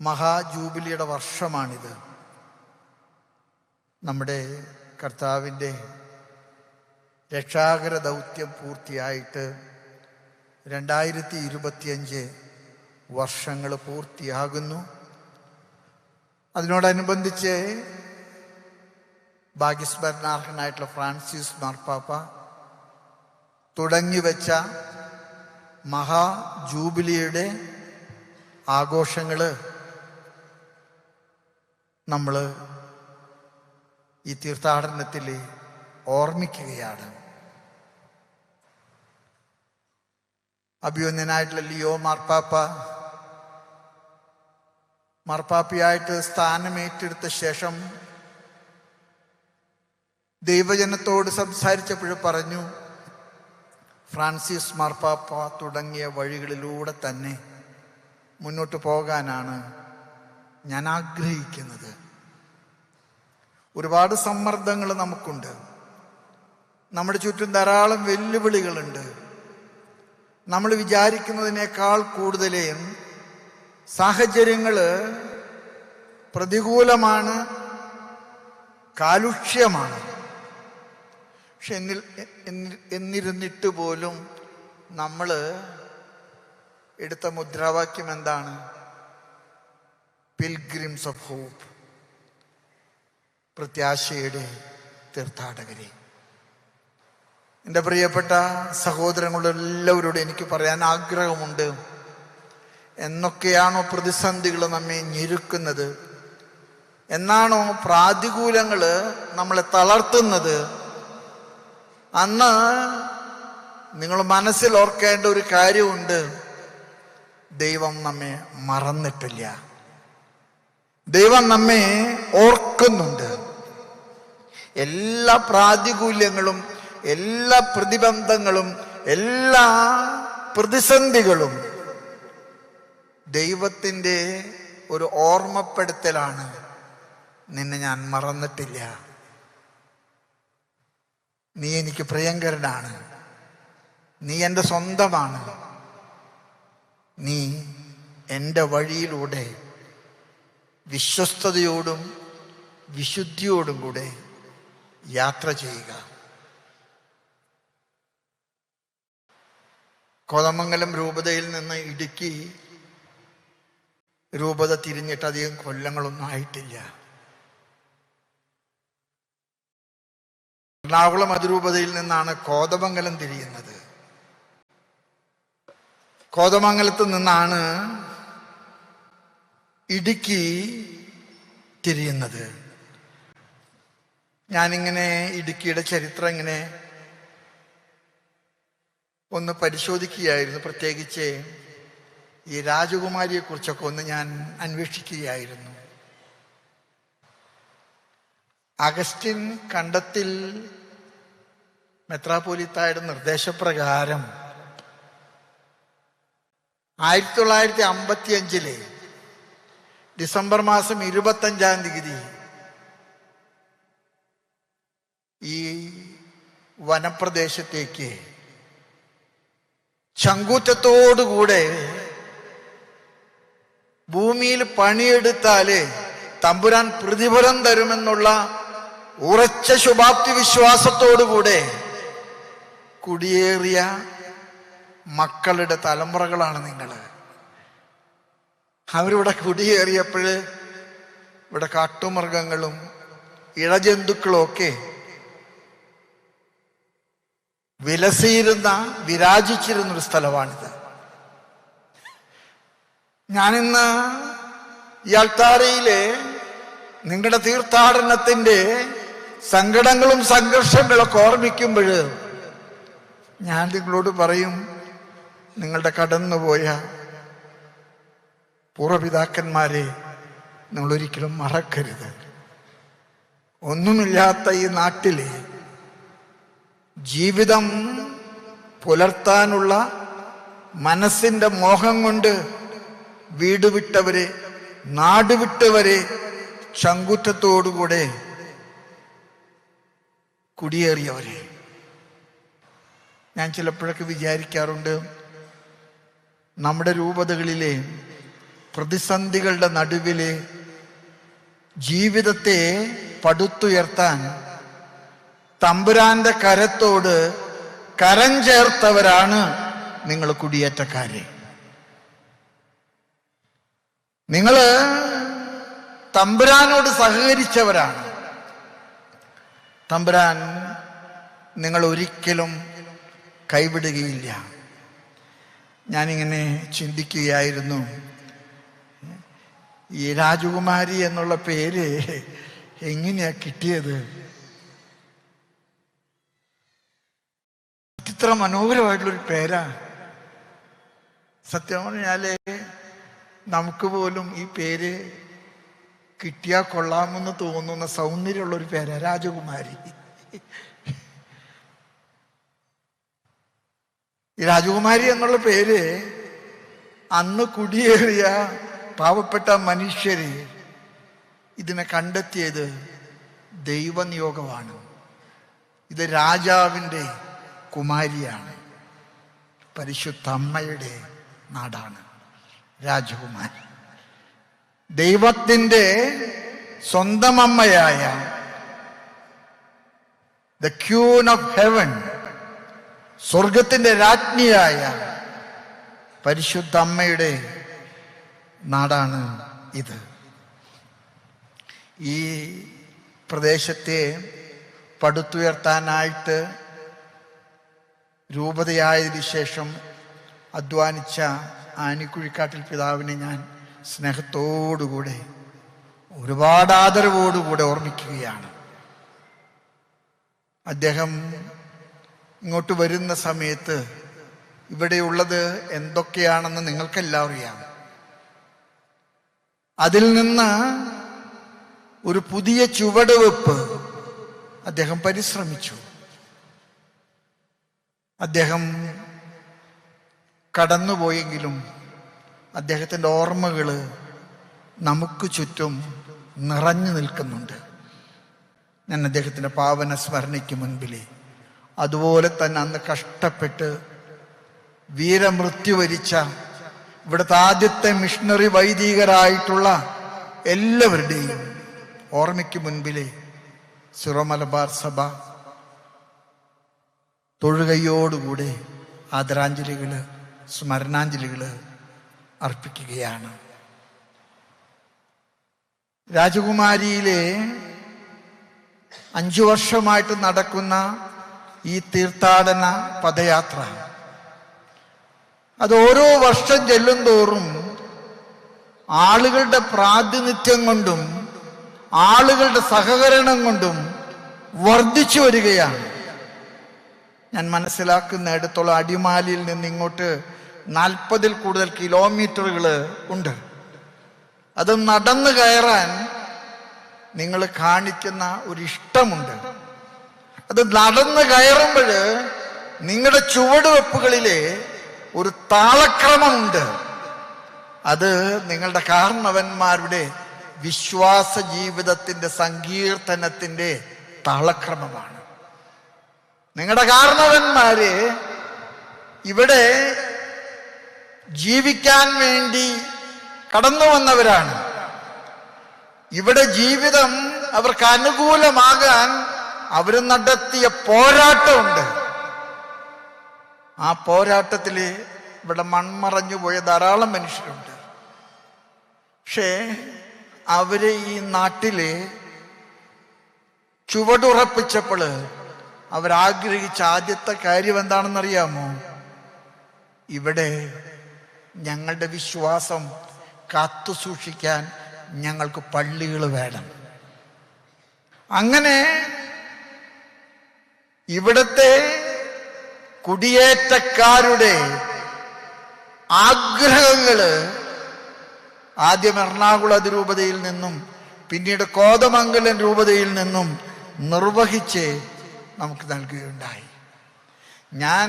മഹാജൂബിലിയുടെ വർഷമാണിത്. നമ്മുടെ കർത്താവിൻ്റെ രക്ഷാകര ദൗത്യം പൂർത്തിയായിട്ട് 2025 വർഷങ്ങൾ പൂർത്തിയാകുന്നു. അതിനോടനുബന്ധിച്ച് ഭാഗ്യസ്മരണാർഹനായിട്ടുള്ള ഫ്രാൻസിസ് മാർപ്പാപ്പ തുടങ്ങിവെച്ച മഹാജൂബിലിയുടെ ആഘോഷങ്ങൾ നമ്മൾ ഈ തീർത്ഥാടനത്തിൽ ഓർമ്മിക്കുകയാണ്. അഭിവന്യനായിട്ടുള്ള ലിയോ മാർപ്പാപ്പയായിട്ട് സ്ഥാനമേറ്റെടുത്ത ശേഷം ദൈവജനത്തോട് സംസാരിച്ചപ്പോൾ പറഞ്ഞു, ഫ്രാൻസിസ് മാർപ്പാപ്പ തുടങ്ങിയ വഴികളിലൂടെ തന്നെ മുന്നോട്ട് പോകാനാണ് ഞാൻ ആഗ്രഹിക്കുന്നത്. ഒരുപാട് സമ്മർദ്ദങ്ങൾ നമുക്കുണ്ട്. നമ്മുടെ ചുറ്റും ധാരാളം വെല്ലുവിളികളുണ്ട്. നമ്മൾ വിചാരിക്കുന്നതിനേക്കാൾ കൂടുതൽ സാഹചര്യങ്ങൾ പ്രതികൂലമാണ്, കാലുഷ്യമാണ്. പക്ഷെ എന്നിരുന്നിട്ട് പോലും നമ്മൾ എടുത്ത മുദ്രാവാക്യം എന്താണ്? പിൽഗ്രിംസ് ഓഫ് ഹോപ്പ്, പ്രത്യാശയുടെ തീർത്ഥാടകരെ. എൻ്റെ പ്രിയപ്പെട്ട സഹോദരങ്ങളെല്ലാവരോടും എനിക്ക് പറയാൻ ആഗ്രഹമുണ്ട്, എന്നൊക്കെയാണോ പ്രതിസന്ധികൾ നമ്മെ ഞെരുക്കുന്നത്, എന്നാണോ പ്രാതികൂലങ്ങൾ നമ്മളെ തളർത്തുന്നത്, അന്ന് നിങ്ങൾ മനസ്സിൽ ഓർക്കേണ്ട ഒരു കാര്യമുണ്ട്, ദൈവം നമ്മെ മറന്നിട്ടില്ല, ദൈവം നമ്മെ ഓർക്കുന്നുണ്ട്. എല്ലാ പ്രാതികൂല്യങ്ങളും, എല്ലാ പ്രതിബന്ധങ്ങളും, എല്ലാ പ്രതിസന്ധികളും ദൈവത്തിൻ്റെ ഒരു ഓർമ്മപ്പെടുത്തലാണ്. നിന്നെ ഞാൻ മറന്നിട്ടില്ല, നീ എനിക്ക് പ്രിയങ്കരനാണ്, നീ എൻ്റെ സ്വന്തമാണ്, നീ എൻ്റെ വഴിയിലൂടെ വിശ്വസ്തയോടും വിശുദ്ധിയോടും കൂടെ യാത്ര ചെയ്യുക. കോതമംഗലം രൂപതയിൽ നിന്ന് ഇടുക്കി രൂപത തിരിഞ്ഞിട്ട് അധികം കൊല്ലങ്ങളൊന്നും ആയിട്ടില്ല. എറണാകുളം അതിരൂപതയിൽ നിന്നാണ് കോതമംഗലം തിരിയുന്നത്. കോതമംഗലത്ത് നിന്നാണ് ഇടുക്കി തിരിയുന്നത്. ഞാനിങ്ങനെ ഇടുക്കിയുടെ ചരിത്രം ഇങ്ങനെ ഒന്ന് പരിശോധിക്കുകയായിരുന്നു. പ്രത്യേകിച്ച് ഈ രാജകുമാരിയെ കുറിച്ചൊക്കെ ഒന്ന് ഞാൻ അന്വേഷിക്കുകയായിരുന്നു. അഗസ്റ്റിൻ കണ്ടത്തിൽ മെത്രാപ്പോലീത്തായുടെ നിർദ്ദേശപ്രകാരം 1955 ഡിസംബർ മാസം 25 ഈ വനപ്രദേശത്തേക്ക് ചങ്കൂറ്റത്തോടുകൂടെ ഭൂമിയിൽ പണിയെടുത്താല് തമ്പുരാൻ പ്രതിഫലം തരുമെന്നുള്ള ഉറച്ച ശുഭാപ്തി വിശ്വാസത്തോടുകൂടെ കുടിയേറിയ മക്കളുടെ തലമുറകളാണ് നിങ്ങൾ. അവരിവിടെ കുടിയേറിയപ്പോൾ ഇവിടെ കാട്ടുമൃഗങ്ങളും ഇഴജന്തുക്കളും ഒക്കെ വിരാജിച്ചിരുന്നൊരു സ്ഥലമാണിത്. ഞാനിന്ന് ഈ അൾത്താരയിലെ നിങ്ങളുടെ തീർത്ഥാടനത്തിൻ്റെ സങ്കടങ്ങളും സംഘർഷങ്ങളൊക്കെ ഓർമ്മിക്കുമ്പോൾ ഞാൻ നിങ്ങളോട് പറയും, നിങ്ങളുടെ കടന്നുപോയ പൂർവപിതാക്കന്മാരെ നിങ്ങൾ ഒരിക്കലും മറക്കരുത്. ഒന്നുമില്ലാത്ത ഈ നാട്ടിലെ ജീവിതം പുലർത്താനുള്ള മനസ്സിൻ്റെ മോഹം കൊണ്ട് വീട് വിട്ടവരെ, നാട് വിട്ടവരെ ചങ്കുറ്റത്തോടുകൂടെ കുടിയേറിയവരെ ഞാൻ ചിലപ്പോഴൊക്കെ വിചാരിക്കാറുണ്ട്, നമ്മുടെ രൂപതകളിലെ പ്രതിസന്ധികളുടെ നടുവില് ജീവിതത്തെ പടുത്തുയർത്താൻ തമ്പുരാന്റെ കരത്തോട് കരം ചേർത്തവരാണ് നിങ്ങൾ കുടിയേറ്റക്കാരെ. നിങ്ങള് തമ്പുരാനോട് സഹകരിച്ചവരാണ്. തമ്പുരാൻ നിങ്ങൾ ഒരിക്കലും കൈവിടുകയില്ല. ഞാനിങ്ങനെ ചിന്തിക്കുകയായിരുന്നു, ഈ രാജകുമാരി എന്നുള്ള പേര് എങ്ങനെയാ കിട്ടിയത്? ഇത്ര മനോഹരമായിട്ടുള്ളൊരു പേരാ. സത്യം പറഞ്ഞാല് നമുക്ക് പോലും ഈ പേര് കിട്ടിയാൽ കൊള്ളാമെന്ന് തോന്നുന്ന സൗന്ദര്യമുള്ളൊരു പേരാ രാജകുമാരി. ഈ രാജകുമാരി എന്നുള്ള പേര് അന്ന് കുടിയേറിയ പാവപ്പെട്ട മനുഷ്യര് ഇതിനെ കണ്ടെത്തിയത് ദൈവനിയോഗമാണ്. ഇത് രാജാവിൻ്റെ കുമാരിയാണ്. പരിശുദ്ധ അമ്മയുടെ നാടാണ് രാജകുമാരി. ദൈവത്തിൻ്റെ സ്വന്തം അമ്മയായ ദ ക്യൂൻ ഓഫ് ഹെവൻ, സ്വർഗത്തിൻ്റെ രാജ്ഞിയായ പരിശുദ്ധ അമ്മയുടെ നാടാണ് ഇത്. ഈ പ്രദേശത്തെ പടുത്തുയർത്താനായിട്ട് രൂപതയായതിനു ശേഷം അധ്വാനിച്ച ആനിക്കുഴിക്കാട്ടിൽ പിതാവിനെ ഞാൻ സ്നേഹത്തോടുകൂടെ ഒരുപാട് ആദരവോടുകൂടെ ഓർമ്മിക്കുകയാണ്. അദ്ദേഹം ഇങ്ങോട്ട് വരുന്ന സമയത്ത് ഇവിടെയുള്ളത് എന്തൊക്കെയാണെന്ന് നിങ്ങൾക്കെല്ലാം അറിയാം. അതിൽ നിന്ന് ഒരു പുതിയ ചുവടുവെപ്പ് അദ്ദേഹം പരിശ്രമിച്ചു. അദ്ദേഹം കടന്നുപോയെങ്കിലും അദ്ദേഹത്തിൻ്റെ ഓർമ്മകൾ നമുക്ക് ചുറ്റും നിറഞ്ഞു നിൽക്കുന്നുണ്ട്. ഞാൻ അദ്ദേഹത്തിൻ്റെ പാവന സ്മരണയ്ക്ക് മുൻപിൽ അതുപോലെ തന്നെ അന്ന് കഷ്ടപ്പെട്ട് വീരമൃത്യു വരിച്ച ഇവിടുത്തെ ആദ്യത്തെ മിഷണറി വൈദികരായിട്ടുള്ള എല്ലാവരുടെയും ഓർമ്മയ്ക്ക് മുൻപിൽ സിറോ മലബാർ സഭ തൊഴുകയോടുകൂടെ ആദരാഞ്ജലികൾ, സ്മരണാഞ്ജലികൾ അർപ്പിക്കുകയാണ്. രാജകുമാരിയിലെ 5 വർഷമായിട്ട് നടക്കുന്ന ഈ തീർത്ഥാടന പദയാത്ര, അത് ഓരോ വർഷം ചെല്ലുന്തോറും ആളുകളുടെ പ്രാതിനിധ്യം കൊണ്ടും ആളുകളുടെ സഹകരണം കൊണ്ടും വർദ്ധിച്ചു വരികയാണ്. ഞാൻ മനസ്സിലാക്കുന്നിടത്തോളം അടിമാലിയിൽ നിന്ന് ഇങ്ങോട്ട് 40-ൽ കൂടുതൽ കിലോമീറ്ററുകൾ ഉണ്ട്. അത് നടന്നു കയറാൻ നിങ്ങൾ കാണിക്കുന്ന ഒരു ഇഷ്ടമുണ്ട്. അത് നടന്നു കയറുമ്പോൾ നിങ്ങളുടെ ചുവടുവെപ്പുകളിലെ ഒരു താളക്രമമുണ്ട്. അത് നിങ്ങളുടെ കാരണവന്മാരുടെ വിശ്വാസ ജീവിതത്തിൻ്റെ സങ്കീർത്തനത്തിൻ്റെ താളക്രമമാണ്. നിങ്ങളുടെ കാരണവന്മാര് ഇവിടെ ജീവിക്കാൻ വേണ്ടി കടന്നു വന്നവരാണ്. ഇവിടെ ജീവിതം അവർക്ക് അനുകൂലമാകാൻ അവർ നടത്തിയ പോരാട്ടമുണ്ട്. ആ പോരാട്ടത്തിൽ ഇവിടെ മൺമറഞ്ഞു പോയ ധാരാളം മനുഷ്യരുണ്ട്. പക്ഷേ അവര് ഈ നാട്ടില് ചുവടുറപ്പിച്ചപ്പോൾ അവരാഗ്രഹിച്ച ആദ്യത്തെ കാര്യം എന്താണെന്നറിയാമോ? ഇവിടെ ഞങ്ങളുടെ വിശ്വാസം കാത്തു സൂക്ഷിക്കാൻ ഞങ്ങൾക്ക് പള്ളികൾ വേണം. അങ്ങനെ ഇവിടുത്തെ കുടിയേറ്റക്കാരുടെ ആഗ്രഹങ്ങള് ആദ്യം എറണാകുളം അതിരൂപതയിൽ നിന്നും പിന്നീട് കോതമംഗലം രൂപതയിൽ നിന്നും നിർവഹിച്ച് നമുക്ക് നൽകുകയുണ്ടായി. ഞാൻ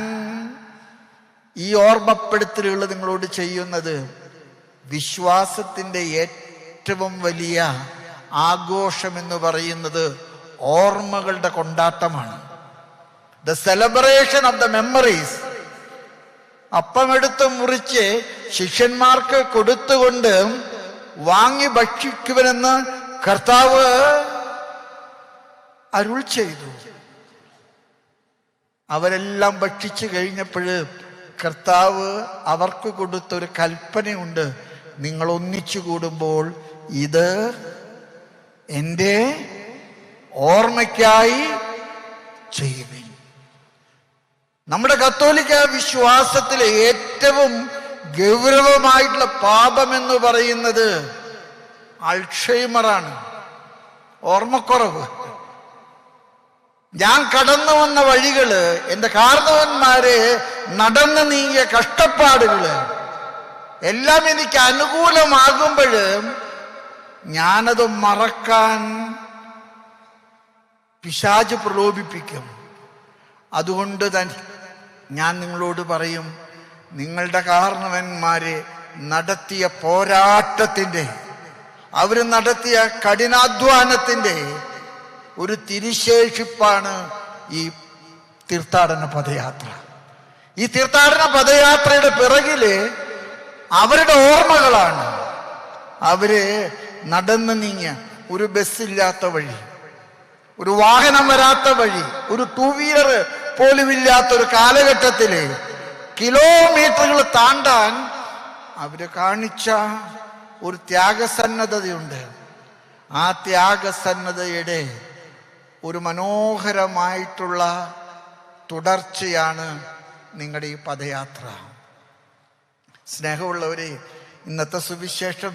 ഈ ഓർമ്മപ്പെടുത്തലുകൾ നിങ്ങളോട് ചെയ്യുന്നത് വിശ്വാസത്തിൻ്റെ ഏറ്റവും വലിയ ആഘോഷം എന്ന് പറയുന്നത് ഓർമ്മകളുടെ കൊണ്ടാട്ടമാണ്. The celebration of the memories. അപ്പമെടുത്ത് മുറിച്ച് ശിഷ്യന്മാർക്ക് കൊടുത്തുകൊണ്ട് വാങ്ങി ഭക്ഷിക്കുവനെന്ന് കർത്താവ് അരുൾ ചെയ്തു. അവരെല്ലാം ഭക്ഷിച്ചു കഴിഞ്ഞപ്പോൾ കർത്താവ് അവർക്ക് കൊടുത്തൊരു കൽപ്പനയുണ്ട്. നിങ്ങൾ ഒന്നിച്ചു കൂടുമ്പോൾ ഇത് എൻ്റെ ഓർമ്മയ്ക്കായി ചെയ്യുവിൻ. നമ്മുടെ കത്തോലിക്ക വിശ്വാസത്തിലെ ഏറ്റവും ഗൗരവമായിട്ടുള്ള പാപം എന്ന് പറയുന്നത് അൾഷൈമറാണ്, ഓർമ്മക്കുറവ്. ഞാൻ കടന്നു വന്ന വഴികള്, എൻ്റെ കാരണവന്മാരെ നടന്നു നീങ്ങിയ കഷ്ടപ്പാടുകള് എല്ലാം എനിക്ക് അനുകൂലമാകുമ്പോൾ ഞാനത് മറക്കാൻ പിശാച് പ്രലോഭിപ്പിക്കും. അതുകൊണ്ട് തന്നെ ഞാൻ നിങ്ങളോട് പറയും, നിങ്ങളുടെ കാരണവന്മാരെ നടത്തിയ പോരാട്ടത്തിൻ്റെ, അവർ നടത്തിയ കഠിനാധ്വാനത്തിൻ്റെ ഒരു തിരിശേഷിപ്പാണ് ഈ തീർത്ഥാടന പദയാത്ര. ഈ തീർത്ഥാടന പദയാത്രയുടെ പിറകില് അവരുടെ ഓർമ്മകളാണ്. അവര് നടന്നു നീങ്ങിയ ഒരു ബസ്സില്ലാത്ത വഴി, ഒരു വാഹനം വരാത്ത വഴി, ഒരു ടൂ വീലർ പോലും ഇല്ലാത്തൊരു കാലഘട്ടത്തില് കിലോമീറ്ററുകൾ താണ്ടാൻ അവര് കാണിച്ച ഒരു ത്യാഗസന്നദ്ധതയുണ്ട്. ആ ത്യാഗസന്നദ്ധതയുടെ ഒരു മനോഹരമായിട്ടുള്ള തുടർച്ചയാണ് നിങ്ങളുടെ ഈ പദയാത്ര. സ്നേഹമുള്ളവരെ, ഇന്നത്തെ സുവിശേഷം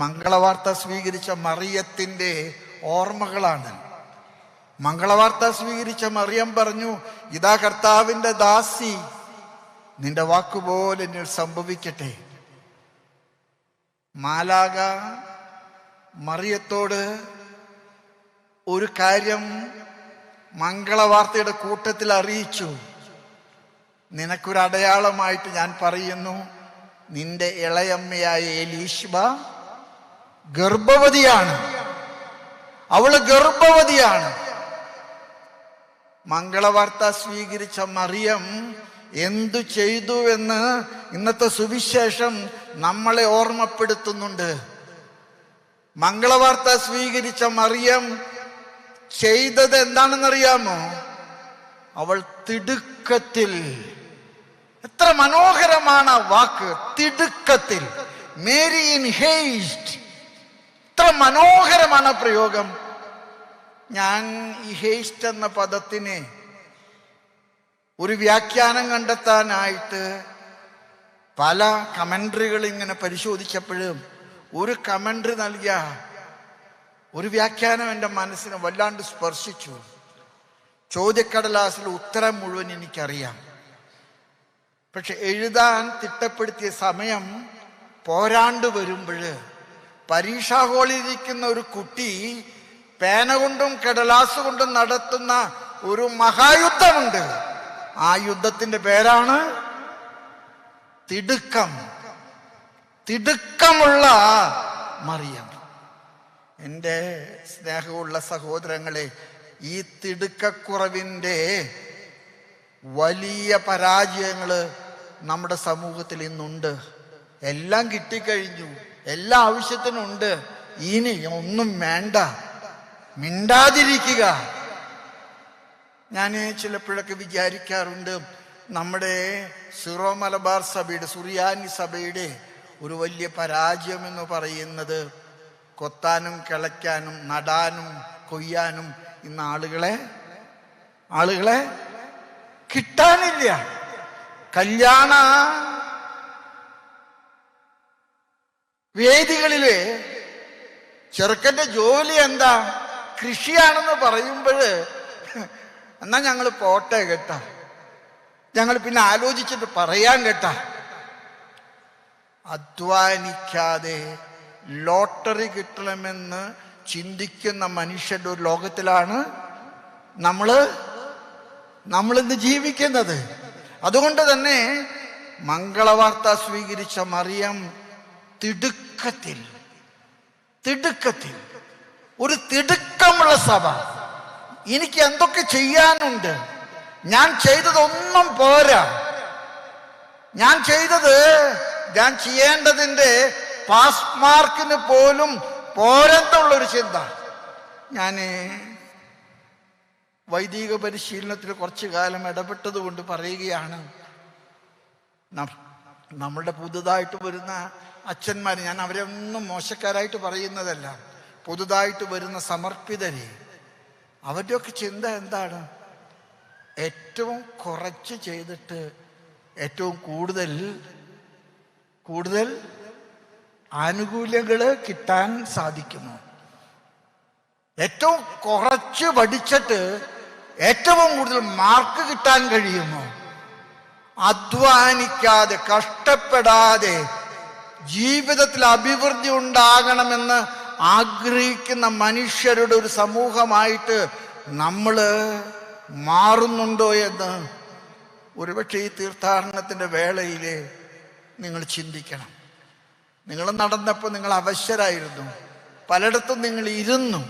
മംഗളവാർത്ത സ്വീകരിച്ച മറിയത്തിൻ്റെ ഓർമ്മകളാണ്. മംഗളവാർത്ത സ്വീകരിച്ച മറിയം പറഞ്ഞു, ഇതാ കർത്താവിൻ്റെ ദാസി, നിന്റെ വാക്കുപോലെ എന്നിൽ സംഭവിക്കട്ടെ. മാലാഖ മറിയത്തോട് ഒരു കാര്യം മംഗളവാർത്തയുടെ കൂട്ടത്തിൽ അറിയിച്ചു. നിനക്കൊരു അടയാളമായിട്ട് ഞാൻ പറയുന്നു, നിന്റെ ഇളയമ്മയായ എലീശബ ഗർഭവതിയാണ്. അവള് ഗർഭവതിയാണ്. മംഗളവാർത്ത സ്വീകരിച്ച മറിയം എന്തു ചെയ്തു എന്ന് ഇന്നത്തെ സുവിശേഷം നമ്മളെ ഓർമ്മപ്പെടുത്തുന്നുണ്ട്. മംഗളവാർത്ത സ്വീകരിച്ച മറിയം ചെയ്തത് എന്താണെന്നറിയാമോ? അവൾ തിടുക്കത്തിൽ, എത്ര മനോഹരമാണ് ആ വാക്ക്, തിടുക്കത്തിൽ. മേരി ഇൻ ഹേസ്റ്റ്, എത്ര മനോഹരമാണ് പ്രയോഗം. ഞാൻ ഈ ഹേസ്റ്റ് എന്ന പദത്തിന് ഒരു വ്യാഖ്യാനം കണ്ടെത്താനായിട്ട് പല കമൻട്രികൾ ഇങ്ങനെ പരിശോധിച്ചപ്പോഴും ഒരു കമൻട്രി നൽകിയ ഒരു വ്യാഖ്യാനം എൻ്റെ മനസ്സിനെ വല്ലാണ്ട് സ്പർശിച്ചു. ചോദ്യക്കടലാസിൽ ഉത്തരം മുഴുവൻ എനിക്കറിയാം, പക്ഷെ എഴുതാൻ തിട്ടപ്പെടുത്തിയ സമയം പോരാണ്ട് വരുമ്പോൾ പരീക്ഷാ ഹാളിൽ ഇരിക്കുന്ന ഒരു കുട്ടി പേന കൊണ്ടും കടലാസ് കൊണ്ടും നടത്തുന്ന ഒരു മഹായുദ്ധമുണ്ട്. ആ യുദ്ധത്തിന്റെ പേരാണ് തിടുക്കം. തിടുക്കമുള്ള മറിയം. എൻ്റെ സ്നേഹമുള്ള സഹോദരങ്ങളെ, ഈ തിടുക്കക്കുറവിൻ്റെ വലിയ പരാജയങ്ങള് നമ്മുടെ സമൂഹത്തിൽ ഇന്നുണ്ട്. എല്ലാം കിട്ടിക്കഴിഞ്ഞു, എല്ലാ ആവശ്യത്തിനുണ്ട്, ഇനി ഒന്നും വേണ്ട, മിണ്ടാതിരിക്കുക. ഞാൻ ചിലപ്പോഴൊക്കെ വിചാരിക്കാറുണ്ട്, നമ്മുടെ സിറോ മലബാർ സഭയുടെ, സുറിയാനി സഭയുടെ ഒരു വലിയ പരാജയം എന്ന് പറയുന്നത് കൊത്താനും കിളയ്ക്കാനും നടാനും കൊയ്യാനും ഇന്ന് ആളുകളെ കിട്ടാനില്ല. കല്യാണ വേദികളില് ചെറുക്കൻ്റെ ജോലി എന്താ? കൃഷിയാണെന്ന് പറയുമ്പോൾ എന്നാ ഞങ്ങൾ പോട്ടെ കേട്ടാ, ഞങ്ങൾ പിന്നെ ആലോചിച്ചിട്ട് പറയാൻ കേട്ടാ. അധ്വാനിക്കാതെ ലോട്ടറി കിട്ടണമെന്ന് ചിന്തിക്കുന്ന മനുഷ്യന്റെ ഒരു ലോകത്തിലാണ് നമ്മളിന്ന് ജീവിക്കുന്നത്. അതുകൊണ്ട് തന്നെ മംഗളവാർത്ത സ്വീകരിച്ച മറിയം തിടുക്കത്തിൽ ഒരു തിടുക്കമുള്ള സഭ. എനിക്ക് എന്തൊക്കെ ചെയ്യാനുണ്ട്, ഞാൻ ചെയ്തതൊന്നും പോരാ, ഞാൻ ചെയ്തത് ഞാൻ ചെയ്യേണ്ടതിൻ്റെ പാസ് മാർക്കിന് പോലും പോരെന്നുള്ളൊരു ചിന്ത. ഞാൻ വൈദിക പരിശീലനത്തിൽ കുറച്ചു കാലം ഇടപെട്ടത് കൊണ്ട് പറയുകയാണ്, നമ്മളുടെ പുതുതായിട്ട് വരുന്ന അച്ഛന്മാർ, ഞാൻ അവരെ ഒന്നും മോശക്കാരായിട്ട് പറയുന്നതല്ല, പുതുതായിട്ട് വരുന്ന സമർപ്പിതരെ, അവരുടെയൊക്കെ ചിന്ത എന്താണ്? ഏറ്റവും കുറച്ച് ചെയ്തിട്ട് ഏറ്റവും കൂടുതൽ ആനുകൂല്യങ്ങൾ കിട്ടാൻ സാധിക്കുമോ? ഏറ്റവും കുറച്ച് പഠിച്ചിട്ട് ഏറ്റവും കൂടുതൽ മാർക്ക് കിട്ടാൻ കഴിയുമോ? അധ്വാനിക്കാതെ കഷ്ടപ്പെടാതെ ജീവിതത്തിൽ അഭിവൃദ്ധി ഉണ്ടാകണമെന്ന് ആഗ്രഹിക്കുന്ന മനുഷ്യരുടെ ഒരു സമൂഹമായിട്ട് നമ്മൾ മാറുന്നുണ്ടോ എന്ന് ഒരുപക്ഷെ ഈ തീർത്ഥാടനത്തിൻ്റെ വേളയിൽ നിങ്ങൾ ചിന്തിക്കണം. നിങ്ങൾ നടന്നപ്പോൾ നിങ്ങൾ അവശ്യരായിരുന്നു, പലയിടത്തും നിങ്ങൾ ഇരുന്നു,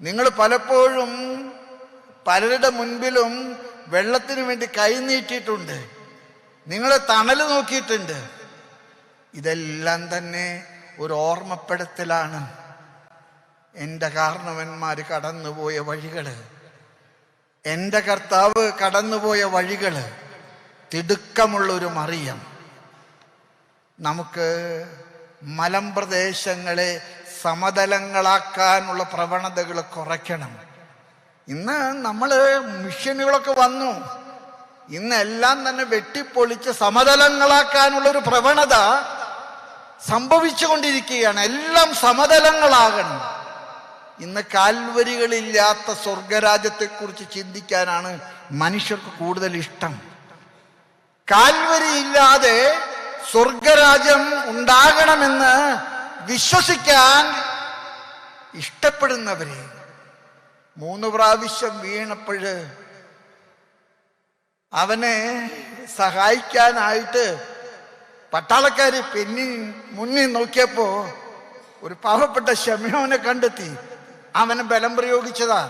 നിങ്ങൾ പലപ്പോഴും പലരുടെ മുൻപിലും വെള്ളത്തിന് വേണ്ടി കൈ നീട്ടിയിട്ടുണ്ട്, നിങ്ങൾ തണൽ നോക്കിയിട്ടുണ്ട്. ഇതെല്ലാം തന്നെ ഒരു ഓർമ്മപ്പെടുത്തലാണ്. എൻ്റെ കാരണവന്മാർ കടന്നുപോയ വഴികൾ, എൻ്റെ കർത്താവ് കടന്നുപോയ വഴികൾ, തിടുക്കമുള്ളൊരു മറിയം. നമുക്ക് മലമ്പ്രദേശങ്ങളെ സമതലങ്ങളാക്കാനുള്ള പ്രവണതകൾ കുറയ്ക്കണം. ഇന്ന് നമ്മൾ മിഷനുകളൊക്കെ വന്നു, ഇന്നെല്ലാം തന്നെ വെട്ടിപ്പൊളിച്ച് സമതലങ്ങളാക്കാനുള്ളൊരു പ്രവണത സംഭവിച്ചുകൊണ്ടിരിക്കുകയാണ്. എല്ലാം സമതലങ്ങളാകണം. ഇന്ന് കാൽവരികളില്ലാത്ത സ്വർഗരാജ്യത്തെക്കുറിച്ച് ചിന്തിക്കാനാണ് മനുഷ്യർക്ക് കൂടുതൽ ഇഷ്ടം. കാൽവരി ഇല്ലാതെ സ്വർഗരാജ്യം ഉണ്ടാകണമെന്ന് വിശ്വസിക്കാൻ ഇഷ്ടപ്പെടുന്നവരെ 3 പ്രാവശ്യം വീണപ്പോഴ് അവനെ സഹായിക്കാനായിട്ട് പട്ടാളക്കാര് മുന്നിൽ നോക്കിയപ്പോ ഒരു പാവപ്പെട്ട ശമയോനെ കണ്ടെത്തി, അവനെ ബലം പ്രയോഗിച്ചതാ.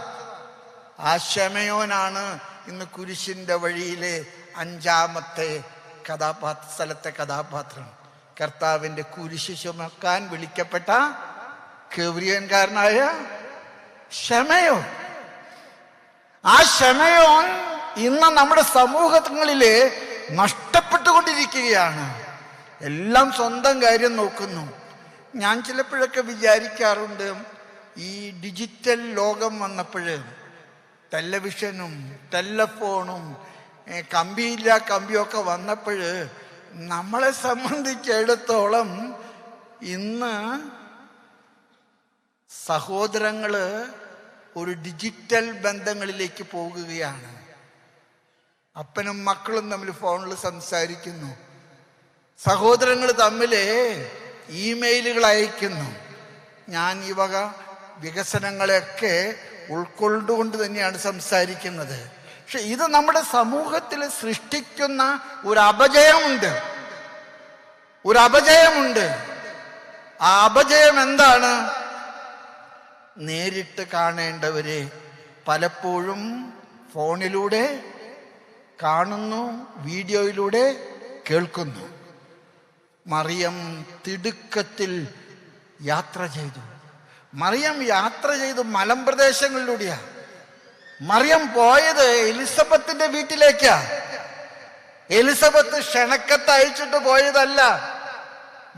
ആ ശമയോനാണ് ഇന്ന് കുരിശിന്റെ വഴിയിലെ 5ാമത്തെ സ്ഥലത്തെ കഥാപാത്രം. കർത്താവിന്റെ കുരിശ് ചുമക്കാൻ വിളിക്കപ്പെട്ട കെവ്രിയൻകാരനായ ശമയോൻ. ആ ശമയോൻ ഇന്ന് നമ്മുടെ സമൂഹങ്ങളില് നഷ്ടപ്പെട്ടുകൊണ്ടിരിക്കുകയാണ്. എല്ലാം സ്വന്തം കാര്യം നോക്കുന്നു. ഞാൻ ചിലപ്പോഴൊക്കെ വിചാരിക്കാറുണ്ട്, ഈ ഡിജിറ്റൽ ലോകം വന്നപ്പോൾ, ടെലിവിഷനും ടെലഫോണും കമ്പിയില്ല കമ്പിയൊക്കെ വന്നപ്പോൾ നമ്മളെ സംബന്ധിച്ചിടത്തോളം ഇന്ന് സഹോദരങ്ങള് ഒരു ഡിജിറ്റൽ ബന്ധങ്ങളിലേക്ക് പോകുകയാണ്. അപ്പനും മക്കളും തമ്മിൽ ഫോണിൽ സംസാരിക്കുന്നു, സഹോദരങ്ങൾ തമ്മിൽ ഇമെയിലുകൾ അയക്കുന്നു. ഞാൻ ഈ വക വികസനങ്ങളെയൊക്കെ ഉൾക്കൊണ്ടുകൊണ്ട് തന്നെയാണ് സംസാരിക്കുന്നത്. പക്ഷെ ഇത് നമ്മുടെ സമൂഹത്തിൽ സൃഷ്ടിക്കുന്ന ഒരു അപജയമുണ്ട്. ആ അപജയം എന്താണ്? നേരിട്ട് കാണേണ്ടവരെ പലപ്പോഴും ഫോണിലൂടെ കാണുന്നു, വീഡിയോയിലൂടെ കേൾക്കുന്നു. മറിയം തിടുക്കത്തിൽ യാത്ര ചെയ്തു. മറിയം യാത്ര ചെയ്തു മലമ്പ്രദേശങ്ങളിലൂടെയാ. മറിയം പോയത് എലിസബത്തിന്റെ വീട്ടിലേക്കാ. എലിസബത്ത് ക്ഷണക്കത്ത് അയച്ചിട്ട് പോയതല്ല.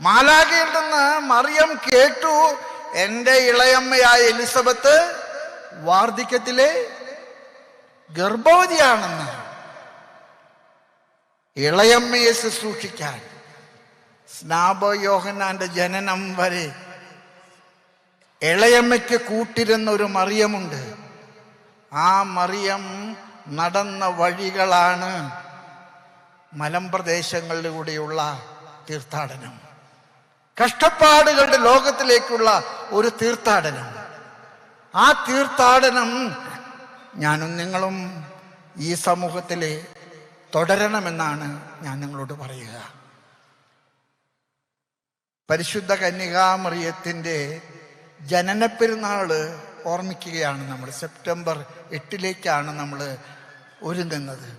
മാലാഖയിൽ നിന്ന് മറിയം കേട്ടു, എൻ്റെ ഇളയമ്മയായ എലിസബത്ത് വാർദ്ധക്യത്തിലെ ഗർഭവതിയാണെന്ന്. ഇളയമ്മയെ ശുശ്രൂഷിക്കാൻ സ്നാപക യോഹന്നാന്റെ ജനനം വരെ ഇളയമ്മയ്ക്ക് കൂട്ടിരുന്ന ഒരു മറിയമുണ്ട്. ആ മറിയം നടന്ന വഴികളാണ് മലമ്പ്രദേശങ്ങളിലൂടെയുള്ള തീർത്ഥാടനം, കഷ്ടപ്പാടുകളുടെ ലോകത്തിലേക്കുള്ള ഒരു തീർത്ഥാടനം. ആ തീർത്ഥാടനം ഞാനും നിങ്ങളും ഈ സമൂഹത്തിലെ തുടരണമെന്നാണ് ഞാൻ നിങ്ങളോട് പറയുക. പരിശുദ്ധ കന്യകാമറിയത്തിൻ്റെ ജനനപ്പെരുന്നാള് ഓർമ്മിക്കുകയാണ് നമ്മൾ. സെപ്റ്റംബർ 8 നമ്മൾ ഒരുങ്ങുന്നത്.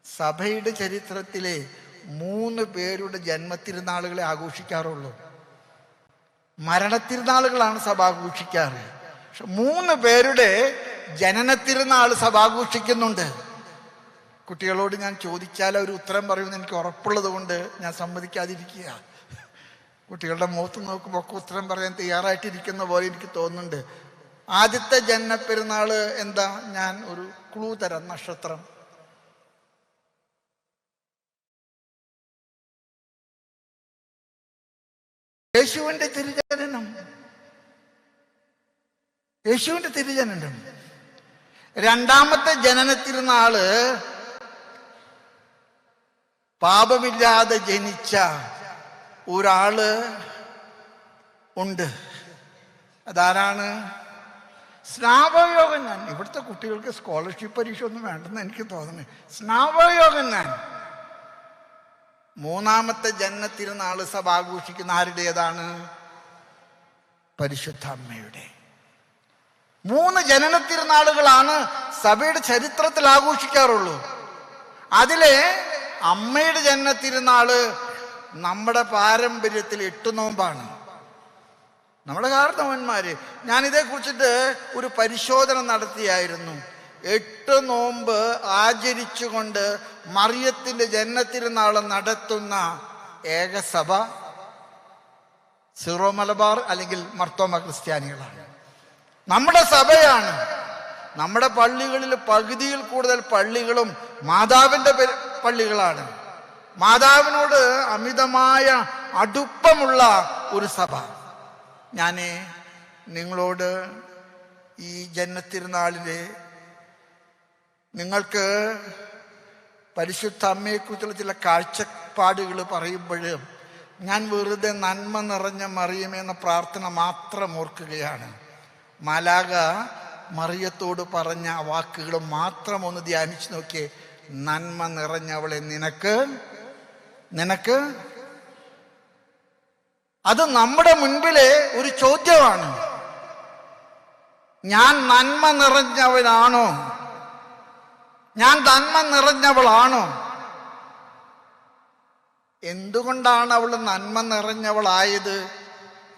സഭയുടെ ചരിത്രത്തിലെ 3 പേരുടെ ജന്മത്തിരുന്നാളുകളെ ആഘോഷിക്കാറുള്ളൂ. മരണത്തിരുന്നാളുകളാണ് സഭ ആഘോഷിക്കാറ്. പക്ഷെ 3 പേരുടെ ജനനത്തിരുന്നാൾ സഭ ആഘോഷിക്കുന്നുണ്ട്. കുട്ടികളോട് ഞാൻ ചോദിച്ചാൽ അവർ ഉത്തരം പറയുമെന്ന് എനിക്ക് ഉറപ്പുള്ളത് കൊണ്ട് ഞാൻ സമ്മതിക്കാതിരിക്കുക. കുട്ടികളുടെ മുഖത്ത് നോക്കുമ്പോൾ ഒക്കെ ഉത്തരം പറയാൻ തയ്യാറായിട്ടിരിക്കുന്ന പോലെ എനിക്ക് തോന്നുന്നുണ്ട്. ആദ്യത്തെ ജന്മപ്പെരുന്നാള് എന്താ? ഞാൻ ഒരു ക്ലൂ തരാം. നക്ഷത്രം. യേശുവിന്റെ തിരുജനനം. യേശുവിന്റെ തിരുജനനം. രണ്ടാമത്തെ ജനനത്തിരുന്നാള് പാപമില്ലാതെ ജനിച്ച ഒരാള് ഉണ്ട്. അതാരാണ്? സ്നാപകയോഹന്നാൻ. ഇവിടുത്തെ കുട്ടികൾക്ക് സ്കോളർഷിപ്പ് പരീക്ഷ ഒന്നും വേണ്ടെന്ന് എനിക്ക് തോന്നുന്നു. സ്നാപകയോഹന്നാൻ. മൂന്നാമത്തെ ജന്മത്തിരുന്നാള് സഭ ആഘോഷിക്കുന്ന ആരുടേതാണ്? പരിശുദ്ധ അമ്മയുടെ. 3 ജനനത്തിരുന്നാളുകളാണ് സഭയുടെ ചരിത്രത്തിൽ ആഘോഷിക്കാറുള്ളൂ. അതിലെ അമ്മയുടെ ജന്മത്തിരുന്നാള് നമ്മുടെ പാരമ്പര്യത്തിൽ 8 നോമ്പാണ്. നമ്മുടെ കാരണവന്മാര്, ഞാനിതേ കുറിച്ചിട്ട് ഒരു പരിശോധന നടത്തിയായിരുന്നു. 8 നോമ്പ് ആചരിച്ചുകൊണ്ട് മറിയത്തിന്റെ ജന്മത്തിരുന്നാൾ നടത്തുന്ന ഏക സഭ സിറോ മലബാർ അല്ലെങ്കിൽ മർത്തോമ ക്രിസ്ത്യാനികളാണ്. നമ്മുടെ സഭയാണ്. നമ്മുടെ പള്ളികളിൽ പകുതിയിൽ കൂടുതൽ പള്ളികളും മാതാവിൻ്റെ പള്ളികളാണ്. മാതാവിനോട് അമിതമായ അടുപ്പമുള്ള ഒരു സഭ. ഞാൻ നിങ്ങളോട് ഈ ജന്മത്തിരുന്നാളിലെ നിങ്ങൾക്ക് പരിശുദ്ധ അമ്മയെക്കുറിച്ചുള്ള ചില കാഴ്ചപ്പാടുകൾ പറയുമ്പോൾ ഞാൻ വെറുതെ നന്മ നിറഞ്ഞ മറിയമേ എന്ന പ്രാർത്ഥന മാത്രം ഓർക്കുകയാണ്. മാലാഖ മറിയത്തോട് പറഞ്ഞ വാക്കുകൾ മാത്രം ഒന്ന് ധ്യാനിച്ചു നോക്കിയേ. നന്മ നിറഞ്ഞവളെ നിനക്ക്. അത് നമ്മുടെ മുൻപിലെ ഒരു ചോദ്യമാണ്. ഞാൻ നന്മ നിറഞ്ഞവനാണോ? ഞാൻ നന്മ നിറഞ്ഞവളാണോ? എന്തുകൊണ്ടാണ് അവൾ നന്മ നിറഞ്ഞവളായത്?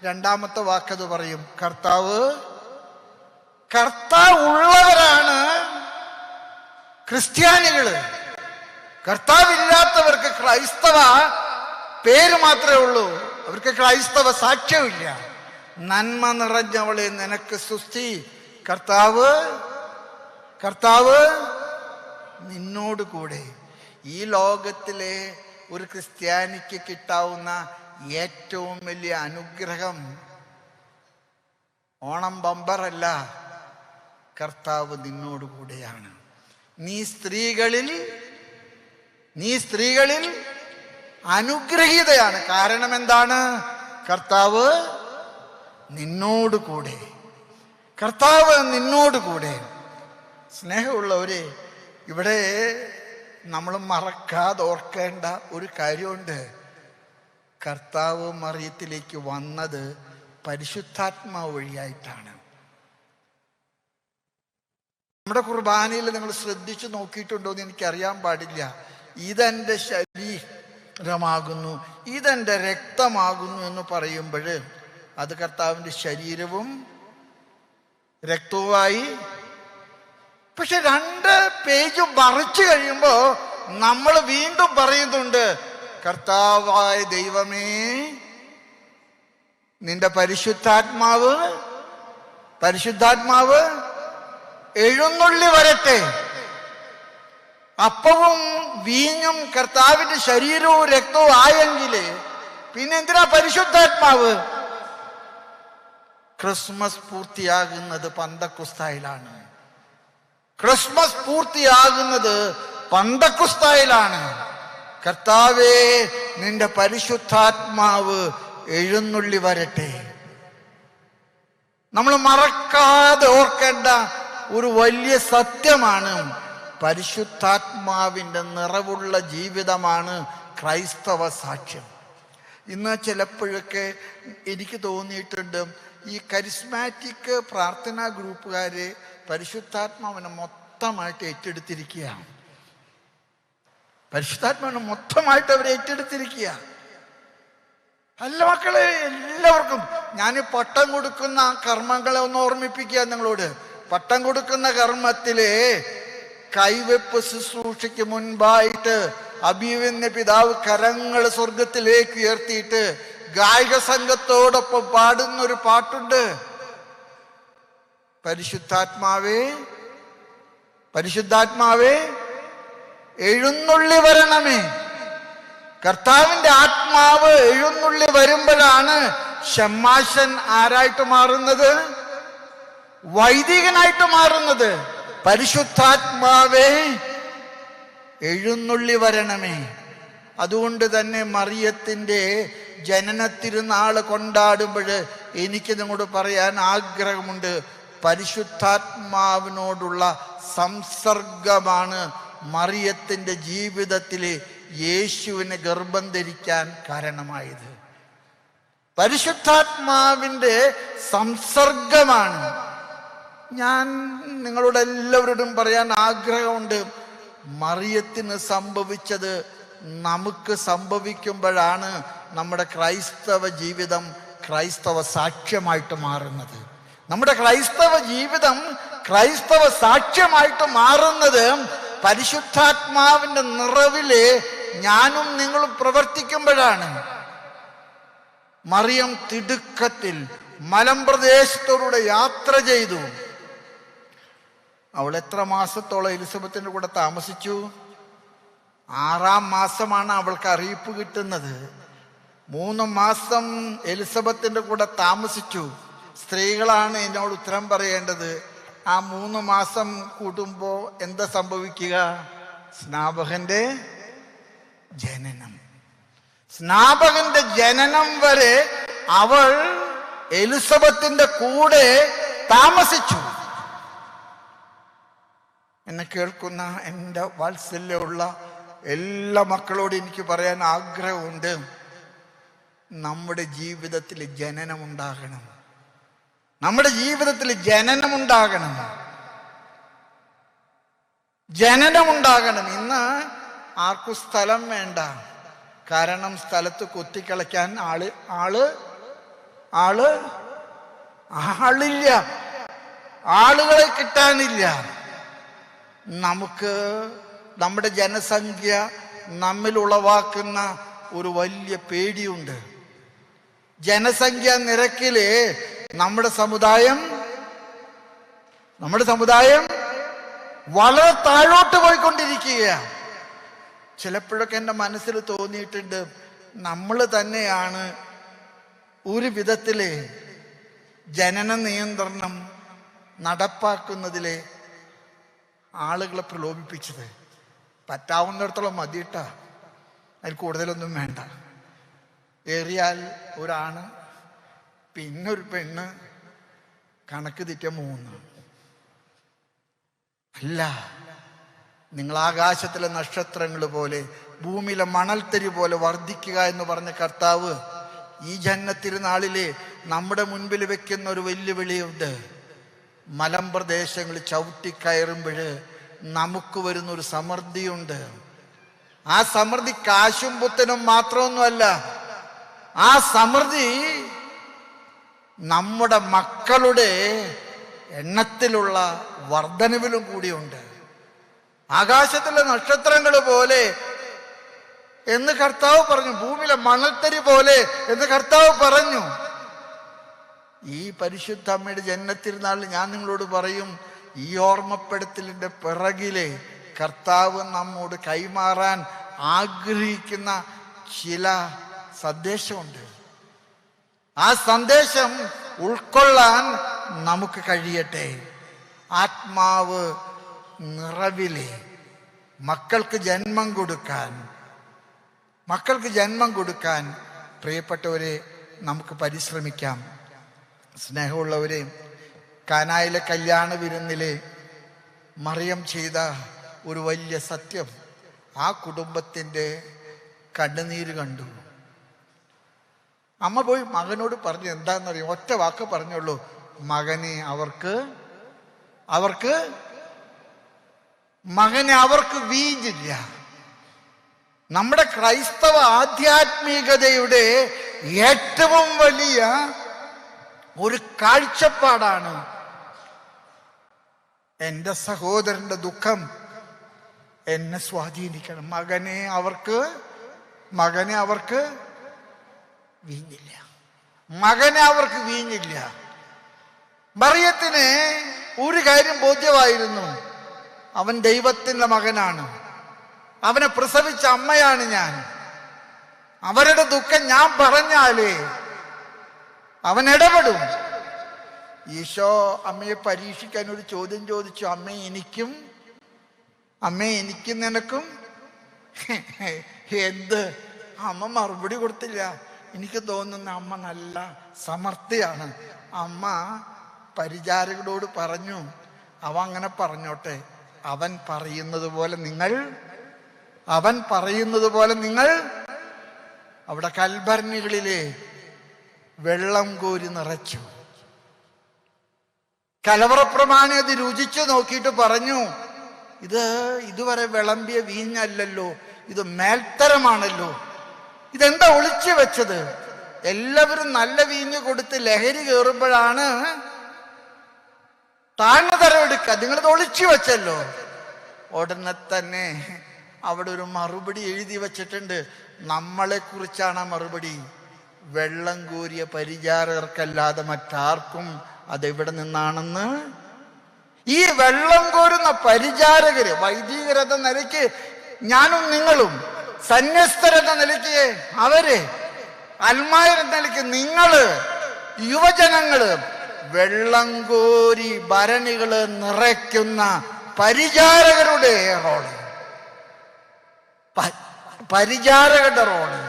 രണ്ടാമത്തെ വാക്കത് പറയും. കർത്താവ് ഉള്ളവരാണ് ക്രിസ്ത്യാനികള്. കർത്താവില്ലാത്തവർക്ക് ക്രൈസ്തവ പേര് മാത്രമേ ഉള്ളൂ. അവർക്ക് ക്രൈസ്തവ സാക്ഷ്യമില്ല. നന്മ നിറഞ്ഞവളെ നിനക്ക് സ്തുതി. കർത്താവ് നിന്നോട് കൂടെ. ഈ ലോകത്തിലെ ഒരു ക്രിസ്ത്യാനിക്ക് കിട്ടാവുന്ന ഏറ്റവും വലിയ അനുഗ്രഹം ഓണം ബമ്പറല്ല, കർത്താവ് നിന്നോട് കൂടെയാണ്. നീ സ്ത്രീകളിൽ അനുഗ്രഹീതയാണ്. കാരണം എന്താണ്? കർത്താവ് നിന്നോട് കൂടെ. സ്നേഹമുള്ളവരെ, ഇവിടെ നമ്മൾ മറക്കാതെ ഓർക്കേണ്ട ഒരു കാര്യമുണ്ട്. കർത്താവ് മറിയത്തിലേക്ക് വന്നത് പരിശുദ്ധാത്മാവ് വഴിയായിട്ടാണ്. നമ്മുടെ കുർബാനയിൽ നിങ്ങൾ ശ്രദ്ധിച്ചു നോക്കിയിട്ടുണ്ടോ എന്ന് എനിക്കറിയാൻ പാടില്ല. ഇതെൻ്റെ ശരീരമാകുന്നു, ഇതെൻ്റെ രക്തമാകുന്നു എന്ന് പറയുമ്പോൾ അത് കർത്താവിൻ്റെ ശരീരവും രക്തവുമായി. പക്ഷെ 2 പേജ് മറിച്ചു കഴിയുമ്പോൾ നമ്മൾ വീണ്ടും പറയുന്നുണ്ട്, കർത്താവായ ദൈവമേ, നിന്റെ പരിശുദ്ധാത്മാവ് എഴുന്നള്ളി വരട്ടെ. അപ്പവും വീഞ്ഞും കർത്താവിന്റെ ശരീരവും രക്തവും ആയെങ്കില് പിന്നെ എന്തിനാ പരിശുദ്ധാത്മാവ്? ക്രിസ്മസ് പൂർത്തിയാകുന്നത് പന്തക്കുസ്തായിലാണ്. കർത്താവേ, നിന്റെ പരിശുദ്ധാത്മാവ് എഴുന്നള്ളി വരട്ടെ. നമ്മൾ മറക്കാതെ ഓർക്കേണ്ട ഒരു വലിയ സത്യമാണ്. പരിശുദ്ധാത്മാവിൻ്റെ നിറവുള്ള ജീവിതമാണ് ക്രൈസ്തവ സാക്ഷ്യം. ഇന്ന് ചിലപ്പോഴൊക്കെ എനിക്ക് തോന്നിയിട്ടുണ്ട്, ഈ കരിസ്മാറ്റിക് പ്രാർത്ഥനാ ഗ്രൂപ്പുകാരെ പരിശുദ്ധാത്മാവിനെ മൊത്തമായിട്ട് ഏറ്റെടുത്തിരിക്കുകയാണ്. പരിശുദ്ധാത്മാവിനെ മൊത്തമായിട്ട് അവർ ഏറ്റെടുത്തിരിക്കുക. അല്ല മക്കളെ, എല്ലാവർക്കും ഞാൻ പട്ടം കൊടുക്കുന്ന കർമ്മങ്ങളെ ഒന്ന് ഓർമ്മിപ്പിക്കുക നിങ്ങളോട്. പട്ടം കൊടുക്കുന്ന കർമ്മത്തിലെ കൈവെപ്പ് ശുശ്രൂഷയ്ക്ക് മുൻപായിട്ട് അഭിമന്യ പിതാവ് കരങ്ങൾ സ്വർഗത്തിലേക്ക് ഉയർത്തിയിട്ട് ഗായക സംഘത്തോടൊപ്പം പാടുന്നൊരു പാട്ടുണ്ട്. പരിശുദ്ധാത്മാവേ പരിശുദ്ധാത്മാവേ എഴുന്നള്ളി വരണമേ. കർത്താവിന്റെ ആത്മാവ് എഴുന്നള്ളി വരുമ്പോഴാണ് ഷമ്മാശൻ ആരായിട്ട് മാറുന്നത്? വൈദികനായിട്ട് മാറുന്നത്. പരിശുദ്ധാത്മാവേ എഴുന്നള്ളി വരണമേ. അതുകൊണ്ട് തന്നെ മറിയത്തിൻ്റെ ജനന തിരുനാൾ കൊണ്ടാടുമ്പോൾ എനിക്ക് നിങ്ങളോട് പറയാൻ ആഗ്രഹമുണ്ട്. പരിശുദ്ധാത്മാവിനോടുള്ള സംസർഗമാണ് മറിയത്തിൻ്റെ ജീവിതത്തിൽ യേശുവിനെ ഗർഭം ധരിക്കാൻ കാരണമായത്. പരിശുദ്ധാത്മാവിൻ്റെ സംസർഗമാണ്. ഞാൻ നിങ്ങളോട് എല്ലാവരോടും പറയാൻ ആഗ്രഹമുണ്ട്, മറിയത്തിന് സംഭവിച്ചത് നമുക്ക് സംഭവിക്കുമ്പോഴാണ് നമ്മുടെ ക്രൈസ്തവ ജീവിതം ക്രൈസ്തവ സാക്ഷ്യമായിട്ട് മാറുന്നത്. നമ്മുടെ ക്രൈസ്തവ ജീവിതം ക്രൈസ്തവ സാക്ഷ്യമായിട്ട് മാറുന്നത് പരിശുദ്ധാത്മാവിന്റെ നിറവില് ഞാനും നിങ്ങളും പ്രവർത്തിക്കുമ്പോഴാണ്. മറിയം തിടുക്കത്തിൽ മലമ്പ്രദേശത്തോടെ യാത്ര ചെയ്തു. അവൾ എത്ര മാസത്തോളം എലിസബത്തിന്റെ കൂടെ താമസിച്ചു? 6-ാം മാസമാണ് അവൾക്ക് അറിയിപ്പ് കിട്ടുന്നത്. 3 മാസം എലിസബത്തിന്റെ കൂടെ താമസിച്ചു. സ്ത്രീകളാണ് എന്നോട് ഉത്തരം പറയേണ്ടത്. ആ 3 മാസം കൂടുമ്പോ എന്താ സംഭവിക്കുക? സ്നാപകന്റെ ജനനം. സ്നാപകന്റെ ജനനം വരെ അവൾ എലിസബത്തിന്റെ കൂടെ താമസിച്ചു. എന്നെ കേൾക്കുന്ന എൻ്റെ വാത്സല്യമുള്ള എല്ലാ മക്കളോടും എനിക്ക് പറയാൻ ആഗ്രഹമുണ്ട്, നമ്മുടെ ജീവിതത്തിൽ ജനനമുണ്ടാകണം. നമ്മുടെ ജീവിതത്തിൽ ജനനമുണ്ടാകണം. ജനനമുണ്ടാകണം. ഇന്ന് ആർക്കും സ്ഥലം വേണ്ട. കാരണം സ്ഥലത്ത് കൊത്തിക്കളയ്ക്കാൻ ആളില്ല, ആളുകളെ കിട്ടാനില്ല. നമുക്ക് നമ്മുടെ ജനസംഖ്യ നമ്മിൽ ഉളവാക്കുന്ന ഒരു വലിയ പേടിയുണ്ട്. ജനസംഖ്യ നിരക്കില് നമ്മുടെ സമുദായം വളരെ താഴോട്ട് പോയിക്കൊണ്ടിരിക്കുകയാണ്. ചിലപ്പോഴൊക്കെ എൻ്റെ മനസ്സിൽ തോന്നിയിട്ടുണ്ട്, നമ്മൾ തന്നെയാണ് ഒരു വിധത്തിലെ ജനന നിയന്ത്രണം നടപ്പാക്കുന്നതിലെ ആളുകളെ പ്രലോഭിപ്പിച്ചത്. പറ്റാവുന്നിടത്തോളം മതിയിട്ടാ, അതിൽ കൂടുതലൊന്നും വേണ്ട. ഏറിയാൽ ഒരാണ്, പിന്നൊരു പെണ്ണ്, കണക്ക് തെറ്റ 3. അല്ല, നിങ്ങൾ ആകാശത്തിലെ നക്ഷത്രങ്ങൾ പോലെ ഭൂമിയിലെ മണൽത്തരി പോലെ വർദ്ധിക്കുക എന്ന് പറഞ്ഞ കർത്താവ് ഈ ജനനത്തിരുനാളിലെ നമ്മുടെ മുൻപിൽ വെക്കുന്ന ഒരു വെല്ലുവിളിയുണ്ട്. മലമ്പ്രദേശങ്ങൾ ചവിട്ടിക്കയറുമ്പോൾ നമുക്ക് വരുന്നൊരു സമൃദ്ധിയുണ്ട്. ആ സമൃദ്ധി കാശും പുത്തനും മാത്രമൊന്നുമല്ല, ആ സമൃദ്ധി നമ്മുടെ മക്കളുടെ എണ്ണത്തിലുള്ള വർധനവിലും കൂടിയുണ്ട്. ആകാശത്തിലെ നക്ഷത്രങ്ങൾ പോലെ എന്ന് കർത്താവ് പറഞ്ഞു, ഭൂമിയിലെ മണൽത്തരി പോലെ എന്ന് കർത്താവ് പറഞ്ഞു. ഈ പരിശുദ്ധ അമ്മയുടെ ജനനത്തിരുന്നാളിൽ ഞാൻ നിങ്ങളോട് പറയും, ഈ ഓർമ്മപ്പെടുത്തലിന്റെ പിറകിലെ കർത്താവ് നമ്മോട് കൈമാറാൻ ആഗ്രഹിക്കുന്ന ചില സന്ദേശമുണ്ട്. ആ സന്ദേശം ഉൾക്കൊള്ളാൻ നമുക്ക് കഴിയട്ടെ. ആത്മാവ് നിറവിലെ മക്കൾക്ക് ജന്മം കൊടുക്കാൻ പ്രിയപ്പെട്ടവരെ നമുക്ക് പരിശ്രമിക്കാം. സ്നേഹമുള്ളവരെ, കാനായിലെ കല്യാണ വിരുന്നിലെ മറിയം ചെയ്ത ഒരു വലിയ സത്യം, ആ കുടുംബത്തിൻ്റെ കണ്ണുനീര് കണ്ടു. അമ്മ പോയി മകനോട് പറഞ്ഞു, എന്താണെന്നറിയാം, ഒറ്റ വാക്ക് പറഞ്ഞുള്ളൂ, മകനെ അവർക്ക് വീഞ്ഞില്ല. നമ്മുടെ ക്രൈസ്തവ ആധ്യാത്മികതയുടെ ഏറ്റവും വലിയ ഒരു കാഴ്ചപ്പാടാണ് എൻ്റെ സഹോദരന്റെ ദുഃഖം എന്നെ സ്വാധീനിക്കണം. മകനെ അവർക്ക് വീഞ്ഞില്ല. മറിയത്തിന് ഒരു കാര്യം ബോധ്യമായിരുന്നു, അവൻ ദൈവത്തിൻ്റെ മകനാണ്, അവനെ പ്രസവിച്ച അമ്മയാണ് ഞാൻ. അവരുടെ ദുഃഖം ഞാൻ പറഞ്ഞാലേ അവൻ ഇടപെടും. ഈശോ അമ്മയെ പരീക്ഷിക്കാൻ ഒരു ചോദ്യം ചോദിച്ചു, അമ്മേ എനിക്കും നിനക്കും എന്ത്? അമ്മ മറുപടി കൊടുത്തില്ല. എനിക്ക് തോന്നുന്ന അമ്മ നല്ല സമർത്ഥയാണ്. അമ്മ പരിചാരകരോട് പറഞ്ഞു, അങ്ങനെ പറഞ്ഞോട്ടെ, അവൻ പറയുന്നത് പോലെ നിങ്ങൾ അവിടെ കൽഭരണികളിലെ വെള്ളം കോരി നിറച്ചു. കലവറ പ്രമാണി അത് രുചിച്ചു നോക്കിയിട്ട് പറഞ്ഞു, ഇതുവരെ വിളമ്പിയ വീഞ്ഞല്ലല്ലോ, ഇത് മേൽത്തരമാണല്ലോ, ഇതെന്താ ഒളിച്ചു വെച്ചത്? എല്ലാവരും നല്ല വീഞ്ഞ് കൊടുത്ത് ലഹരി കയറുമ്പോഴാണ് താഴ്ന്ന തരം എടുക്കുക, നിങ്ങളിത് ഒളിച്ചു വെച്ചല്ലോ. ഉടനെ തന്നെ അവിടെ ഒരു മറുപടി എഴുതി വച്ചിട്ടുണ്ട്. നമ്മളെ കുറിച്ചാണ് ആ മറുപടി. വെള്ളം കോരിയ പരിചാരകർക്കല്ലാതെ മറ്റാർക്കും അതെവിടെ നിന്നാണെന്ന്. ഈ വെള്ളം കോരുന്ന പരിചാരകര്, വൈദികരെന്ന നിലയ്ക്ക് ഞാനും നിങ്ങളും, സന്യസ്തരെന്ന നിലയ്ക്ക് അവര്, അൽമായരെന്ന നിലയ്ക്ക് നിങ്ങള്, യുവജനങ്ങള്, വെള്ളം കോരി ഭരണികള് നിറയ്ക്കുന്ന പരിചാരകരുടെ റോള്, പരിചാരകരുടെ റോള്.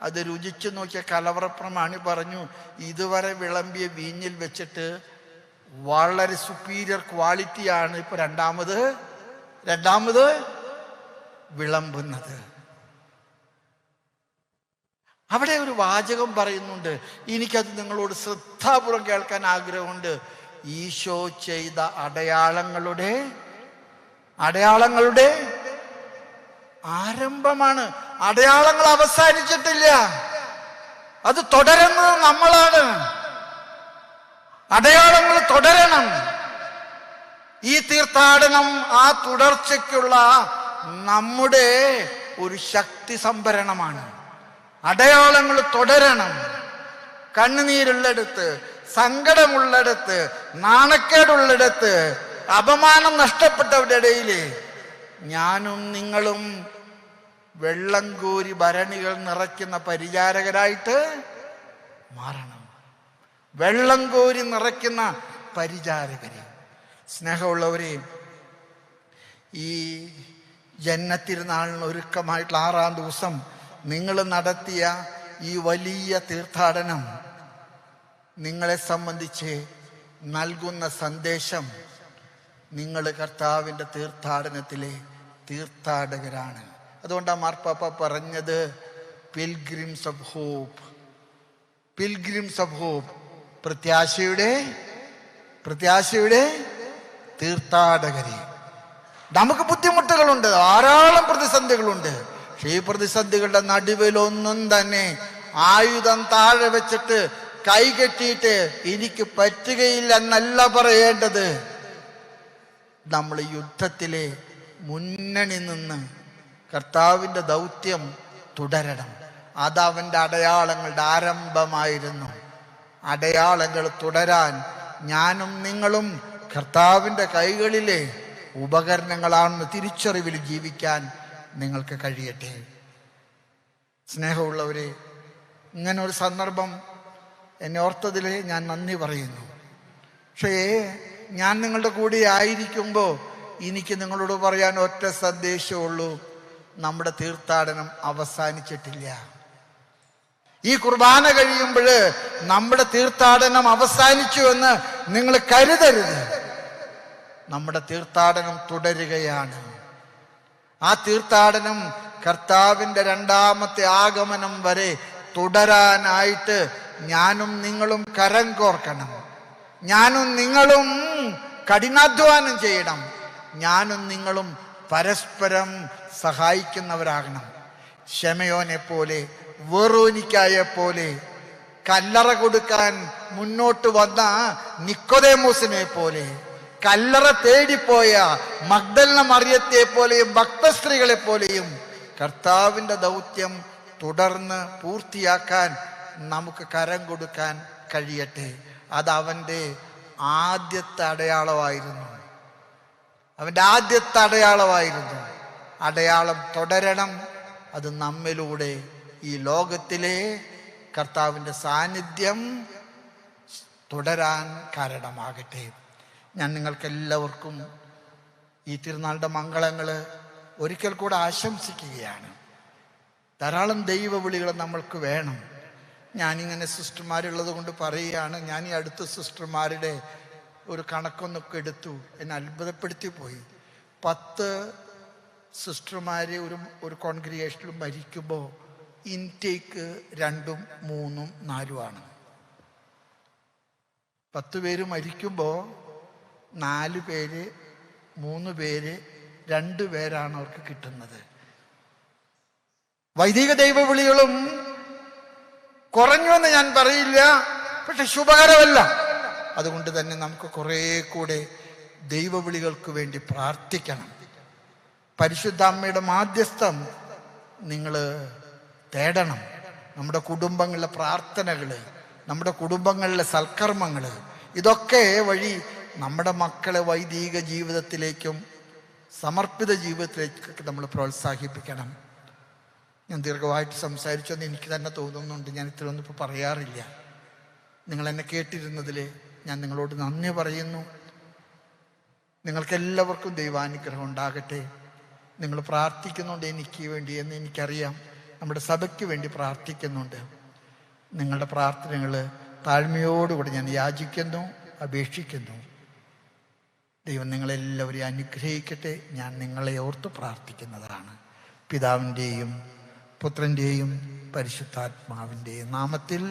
അത് രുചിച്ചു നോക്കിയ കലവറ പ്രമാണി പറഞ്ഞു, ഇതുവരെ വിളമ്പിയ വീഞ്ഞിൽ വെച്ചിട്ട് വളരെ സുപ്പീരിയർ ക്വാളിറ്റിയാണ് ഇപ്പൊ രണ്ടാമത് വിളമ്പുന്നത്. അവിടെ ഒരു വാചകം പറയുന്നുണ്ട്, എനിക്കത് നിങ്ങളോട് ശ്രദ്ധാപൂർവം കേൾക്കാൻ ആഗ്രഹമുണ്ട്. ഈശോ ചെയ്ത അടയാളങ്ങളുടെ ആരംഭമാണ്. അടയാളങ്ങൾ അവസാനിച്ചിട്ടില്ല, അത് തുടരുന്നത് നമ്മളാണ്. അടയാളങ്ങൾ തുടരണം. ഈ തീർത്ഥാടനം ആ തുടർച്ചയ്ക്കുള്ള നമ്മുടെ ഒരു ശക്തി സംഭരണമാണ്. അടയാളങ്ങൾ തുടരണം. കണ്ണുനീരുള്ളിടത്ത്, സങ്കടമുള്ളിടത്ത്, നാണക്കേടുള്ളിടത്ത്, അപമാനം നഷ്ടപ്പെട്ടവരുടെ ഇടയിൽ ഞാനും നിങ്ങളും വെള്ളം കോരി ഭരണികൾ നിറയ്ക്കുന്ന പരിചാരകരായിട്ട് മാറണം. വെള്ളം കോരി നിറയ്ക്കുന്ന പരിചാരകര്. സ്നേഹമുള്ളവരെ, ഈ ജന്നത്തിരുനാളിന് ഒരുക്കമായിട്ടുള്ള 6-ാം ദിവസം നിങ്ങൾ നടത്തിയ ഈ വലിയ തീർത്ഥാടനം നിങ്ങളെ സംബന്ധിച്ച് നൽകുന്ന സന്ദേശം, നിങ്ങൾ കർത്താവിൻ്റെ തീർത്ഥാടനത്തിലെ തീർത്ഥാടകരാണ്. അതുകൊണ്ടാണ് മാർപ്പാപ്പ പറഞ്ഞത് പിൽഗ്രിംസ് ഓഫ് ഹോപ്പ്, പ്രത്യാശയുടെ തീർത്ഥാടകരെ. നമുക്ക് ബുദ്ധിമുട്ടുകളുണ്ട്, ധാരാളം പ്രതിസന്ധികളുണ്ട്. പക്ഷേ ഈ പ്രതിസന്ധികളുടെ നടുവിലൊന്നും തന്നെ ആയുധം താഴെ വെച്ചിട്ട് കൈകെട്ടിയിട്ട് എനിക്ക് പറ്റുകയില്ല എന്നല്ല പറയേണ്ടത്. നമ്മൾ യുദ്ധത്തിലെ മുന്നണി നിന്ന് കർത്താവിൻ്റെ ദൗത്യം തുടരണം. അതവൻ്റെ അടയാളങ്ങളുടെ ആരംഭമായിരുന്നു. അടയാളങ്ങൾ തുടരാൻ ഞാനും നിങ്ങളും കർത്താവിൻ്റെ കൈകളിലെ ഉപകരണങ്ങളാണെന്ന് തിരിച്ചറിവിൽ ജീവിക്കാൻ നിങ്ങൾക്ക് കഴിയട്ടെ. സ്നേഹമുള്ളവരെ, ഇങ്ങനെ ഒരു സന്ദർഭം എന്നെ ഓർത്തതിൽ ഞാൻ നന്ദി പറയുന്നു. പക്ഷേ ഞാൻ നിങ്ങളുടെ കൂടെ ആയിരിക്കുമ്പോൾ എനിക്ക് നിങ്ങളോട് പറയാൻ ഒറ്റ സന്ദേശമുള്ളൂ, നമ്മുടെ തീർത്ഥാടനം അവസാനിച്ചിട്ടില്ല. ഈ കുർബാന കഴിയുമ്പോൾ നമ്മുടെ തീർത്ഥാടനം അവസാനിച്ചു എന്ന് നിങ്ങൾ കരുതരുത്. നമ്മുടെ തീർത്ഥാടനം തുടരുകയാണ്. ആ തീർത്ഥാടനം കർത്താവിൻ്റെ 2ാമത്തെ ആഗമനം വരെ തുടരാനായിട്ട് ഞാനും നിങ്ങളും കരം കോർക്കണം. ഞാനും നിങ്ങളും കഠിനാധ്വാനം ചെയ്യണം. ഞാനും നിങ്ങളും പരസ്പരം സഹായിക്കുന്നവരാകണം. ശമയോനെ പോലെ, വെറോനിക്കായെ പോലെ, കല്ലറ കൊടുക്കാൻ മുന്നോട്ട് വന്ന നിക്കോദേമോസിനെ പോലെ, കല്ലറ തേടിപ്പോയ മഗ്ദലന മറിയത്തെ പോലെയും ഭക്തസ്ത്രീകളെ പോലെയും കർത്താവിൻ്റെ ദൗത്യം തുടർന്ന് പൂർത്തിയാക്കാൻ നമുക്ക് കരം കൊടുക്കാൻ കഴിയട്ടെ. അത് അവൻ്റെ ആദ്യത്തെ അടയാളമായിരുന്നു. അവൻ്റെ ആദ്യത്തെ അടയാളമായിരുന്നു. അടയാളം തുടരണം. അത് നമ്മിലൂടെ ഈ ലോകത്തിലെ കർത്താവിൻ്റെ സാന്നിധ്യം തുടരാൻ കാരണമാകട്ടെ. ഞാൻ നിങ്ങൾക്കെല്ലാവർക്കും ഈ തിരുനാളിൻ്റെ മംഗളങ്ങൾ ഒരിക്കൽ കൂടെ ആശംസിക്കുകയാണ്. ധാരാളം ദൈവവിളികൾ നമ്മൾക്ക് വേണം. ഞാനിങ്ങനെ സിസ്റ്റർമാരുള്ളത് കൊണ്ട് പറയുകയാണ്. ഞാൻ ഈ അടുത്ത സിസ്റ്റർമാരുടെ ഒരു കണക്കൊന്നൊക്കെ എടുത്തു. എന്നെ അത്ഭുതപ്പെടുത്തി പോയി. 10 സിസ്റ്റർമാർ ഒരു കോൺഗ്രിഗേഷനിൽ മരിക്കുമ്പോൾ ഇൻടേക്ക് 2, 3, 4 10 പേര് മരിക്കുമ്പോൾ 4 പേര്, 3 പേര്, 2 പേരാണ് അവർക്ക് കിട്ടുന്നത്. വൈദിക ദൈവവിളികളും കുറഞ്ഞുവെന്ന് ഞാൻ പറയില്ല, പക്ഷെ ശുഭകരമല്ല. അതുകൊണ്ട് തന്നെ നമുക്ക് കുറെ കൂടെ ദൈവവിളികൾക്ക് വേണ്ടി പ്രാർത്ഥിക്കണം. പരിശുദ്ധ അമ്മയുടെ മാധ്യസ്ഥം നിങ്ങൾ തേടണം. നമ്മുടെ കുടുംബങ്ങളിലെ പ്രാർത്ഥനകൾ, നമ്മുടെ കുടുംബങ്ങളിലെ സൽക്കർമ്മങ്ങൾ, ഇതൊക്കെ വഴി നമ്മുടെ മക്കളെ വൈദിക ജീവിതത്തിലേക്കും സമർപ്പിത ജീവിതത്തിലേക്കൊക്കെ നമ്മൾ പ്രോത്സാഹിപ്പിക്കണം. ഞാൻ ദീർഘമായിട്ട് സംസാരിച്ചെന്ന് എനിക്ക് തന്നെ തോന്നുന്നുണ്ട്. ഞാൻ ഇത്രയൊന്നും ഇപ്പോൾ പറയാറില്ല. നിങ്ങളെന്നെ കേട്ടിരുന്നതിൽ ഞാൻ നിങ്ങളോട് നന്ദി പറയുന്നു. നിങ്ങൾക്കെല്ലാവർക്കും ദൈവാനുഗ്രഹം ഉണ്ടാകട്ടെ. നിങ്ങൾ പ്രാർത്ഥിക്കുന്നുണ്ട് എനിക്ക് വേണ്ടി എന്ന് എനിക്കറിയാം. നമ്മുടെ സഭയ്ക്ക് വേണ്ടി പ്രാർത്ഥിക്കുന്നുണ്ട്. നിങ്ങളുടെ പ്രാർത്ഥനകൾ താഴ്മയോടുകൂടി ഞാൻ യാചിക്കുന്നു, അപേക്ഷിക്കുന്നു. ദൈവം നിങ്ങളെല്ലാവരെയും അനുഗ്രഹിക്കട്ടെ. ഞാൻ നിങ്ങളെ ഓർത്ത് പ്രാർത്ഥിക്കുന്നതാണ്. പിതാവിൻ്റെയും പുത്രൻ്റെയും പരിശുദ്ധാത്മാവിൻ്റെയും നാമത്തിൽ.